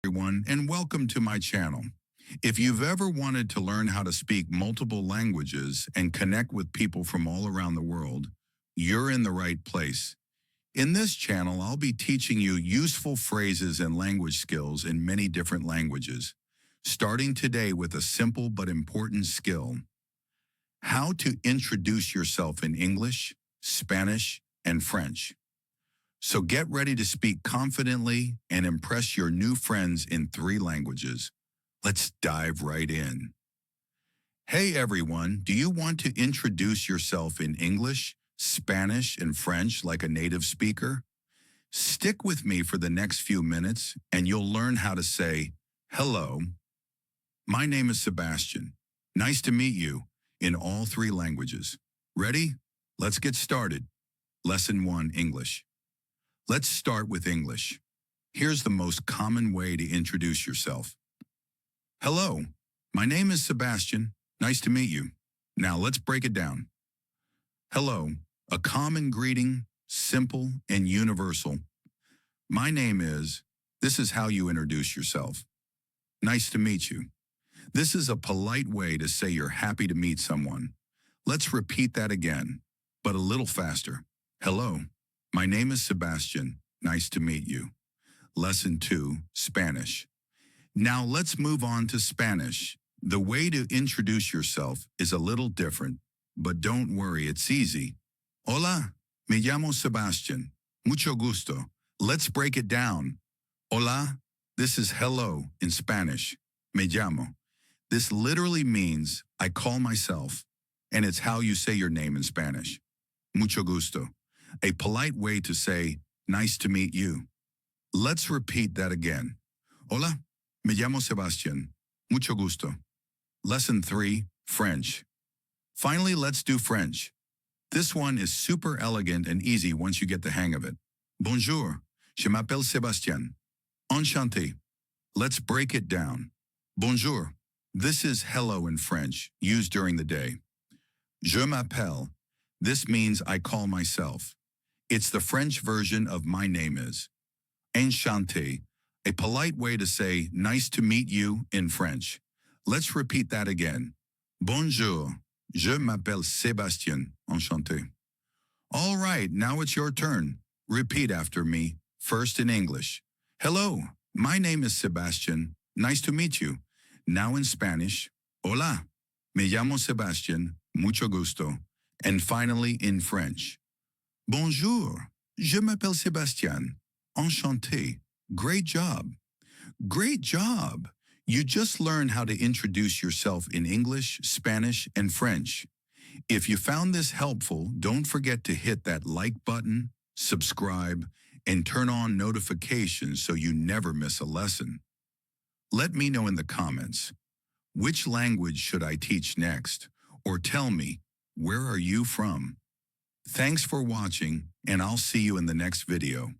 everyone, and welcome to my channel. If you've ever wanted to learn how to speak multiple languages and connect with people from all around the world, you're in the right place. In this channel, I'll be teaching you useful phrases and language skills in many different languages, starting today with a simple but important skill: how to introduce yourself in English, Spanish, and French. So get ready to speak confidently and impress your new friends in 3 languages. Let's dive right in. Hey everyone, do you want to introduce yourself in English, Spanish, and French like a native speaker? Stick with me for the next few minutes and you'll learn how to say, "Hello, my name is Sebastian. Nice to meet you," in all 3 languages. Ready? Let's get started. Lesson 1, English. Let's start with English. Here's the most common way to introduce yourself. Hello, my name is Sebastian. Nice to meet you. Now let's break it down. Hello, a common greeting, simple and universal. My name is, this is how you introduce yourself. Nice to meet you. This is a polite way to say you're happy to meet someone. Let's repeat that again, but a little faster. Hello, my name is Sebastian. Nice to meet you. Lesson 2, Spanish. Now let's move on to Spanish. The way to introduce yourself is a little different, but don't worry, it's easy. Hola, me llamo Sebastian. Mucho gusto. Let's break it down. Hola, this is hello in Spanish. Me llamo. This literally means I call myself, and it's how you say your name in Spanish. Mucho gusto. A polite way to say, nice to meet you. Let's repeat that again. Hola, me llamo Sebastian. Mucho gusto. Lesson 3, French. Finally, let's do French. This one is super elegant and easy once you get the hang of it. Bonjour, je m'appelle Sebastian. Enchanté. Let's break it down. Bonjour. This is hello in French, used during the day. Je m'appelle. This means I call myself. It's the French version of my name is. Enchanté, a polite way to say nice to meet you in French. Let's repeat that again. Bonjour, je m'appelle Sébastien. Enchanté. All right, now it's your turn. Repeat after me, first in English. Hello, my name is Sebastian. Nice to meet you. Now in Spanish. Hola, me llamo Sebastian. Mucho gusto. And finally in French. Bonjour, je m'appelle Sebastian. Enchanté. Great job. Great job. You just learned how to introduce yourself in English, Spanish, and French. If you found this helpful, don't forget to hit that like button, subscribe, and turn on notifications so you never miss a lesson. Let me know in the comments, which language should I teach next? Or tell me, where are you from? Thanks for watching, and I'll see you in the next video.